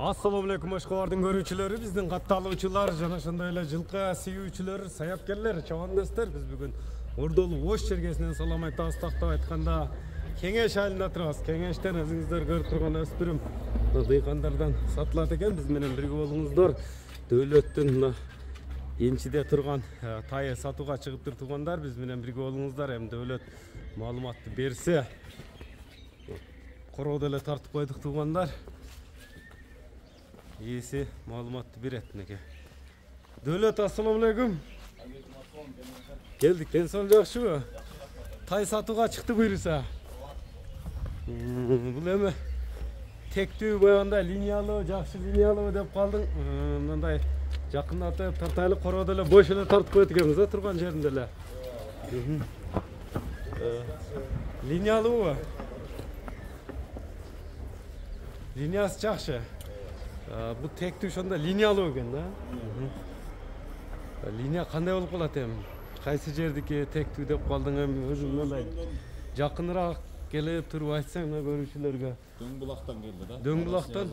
Assalamu alaikum Ашқабардың көрүүчүлөрү, биздин катталуучулар жана ошондой эле жылкы сүйүүчүлөр, саяпкерлер, чабандостор. Биз бүгүн Ордолу Ош чергесинен салам айтабыз, тактап айтканда Кеңеш айылында турабыз. Кеңештен өзүңүздөр көрүп турган өспүрүм дыйкандардан сатылат экен. Биз менен бирге болуңуздар. Дөөлөттүн мына энчиде турган тайы сатууга чыгыптыр туугандар. Биз менен бирге болуңуздар. Эми Дөөлөт маалыматты берсе, корооду эле тартып койдук туугандар. Ээси маалыматты берет неке. Дөөлөт, ассаламу алейкум. Келдик, ден-соолук жакшыбы? Тай сатууга чыкты буйруса. Бул эми тектүү баягындай линиялуу, жакшы линиялуу деп калдың. Мындай жакындатып тартайлы корооду эле бош эле тартып койот экенбиз, турган жеринде эле. Линиялуубу? Линиясы жакшы. Бу тектүү ошондо линиялуу экен да. Линия кандай болуп калат эми? Кайсы жердики тектүү деп калдың эми? Өзүң мындай жакыныраак келип туруп айтсаң мына көрүүчүлөргө. Дөңбулактан келди да. Дөңбулактан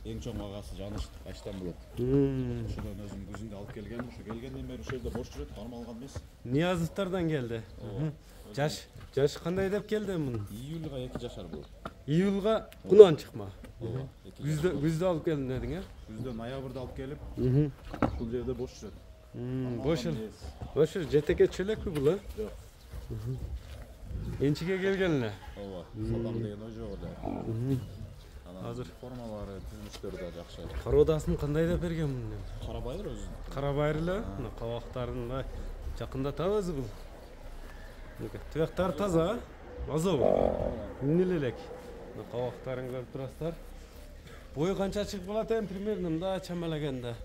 эң чоң агасы Жаныштык Качтан болот. Ошодон өзүм күзүндө алып келгем. Ошо келгенден бери ошол жерде бош жүрөт, кармал алган эмес. Ниязовтардан келди. Жаш кандай деп келди муну? Июлга 2 жашар болот. Июлга кунан чыкма. Күздө алып келдим дедиң, Күздө ноябрда алып келип, бул жерде бош жүрөт. Бош жетеке чөлекпү бул, Жок. Энчиге келген эле. Ооба, сатам деген ой жок эле. Азыр формалары, түзүлүштөрү да жакшы. Кароодасын кандай деп берген муну? Кара байыр өзү. Кара байыр эле, мына кабактарын да жакындатабыз бул. Түйөктөр таза, азабы. Эмне элек? Мына кабактарын көрүп турасыздар. Бою канча чыгып калат эми примерно мында чамалаганда?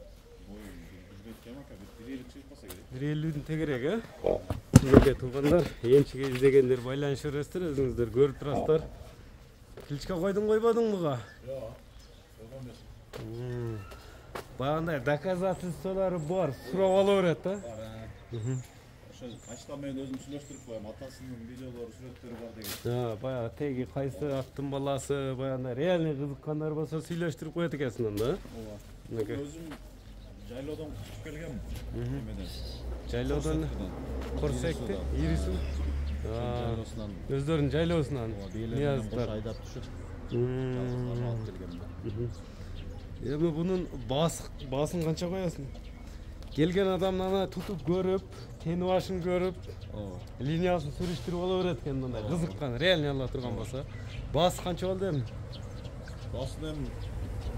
Бою жүзбөт кем ака, 150 чыгып калса керек. 150-дин тегерек, Мындай туугандар, энчиге издегендер байланыша бересиздер, өзүңүздөр көрүп турасыздар. Кличка койдуң койбодуң буга? Жок. Койгон эмес. Баягындай доказательстволору бар, сурап ала берет да. Ошо Качтан менен өзүм сүйлөштүрүп коем, атасынын видеолору, сүрөттөрү бар деген. Баягы теги кайсы аттын баласы, баягындай реальный кызыккандар болсо сүйлөштүрүп коет экенсиң да. Ооба. Өзүм жайлоодон кучуп келгем. Эмеден. Жайлоодон Корсекти, Ирису. Жайлоосунан. Өздөрүнүн жайлоосунан. Нияздар айдап түшүп. Жалгыздарына алып келгем. Эми бунун баасын канча коесуң? Келген адамды ана тутуп көрүп, тени башын көрүп, линиясын сүрүштүрүп ала берет экен мындай кызыккан, реально ала турган болсо. Баасы канча болду эми? Баасын эми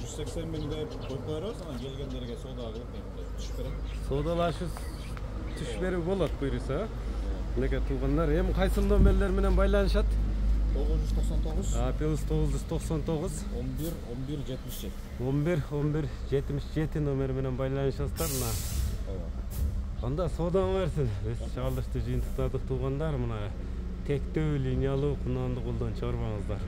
180 миң деп коюп коебуз, анан келгендерге соода кылып эми түшүп берем. Соодалашып түш берүү болот буйруса. Мынакей туугандар, эми кайсы номерлер менен байланышат? 999 плюс 999 11 11 77. 11 11 77 номер менен байланышасыздар мына. Анда сооданы берсин. Биз чалдышты жыйынтыктадык туугандар, мына тектөө линиялуу кунанды колдон чыгарбаңыздар.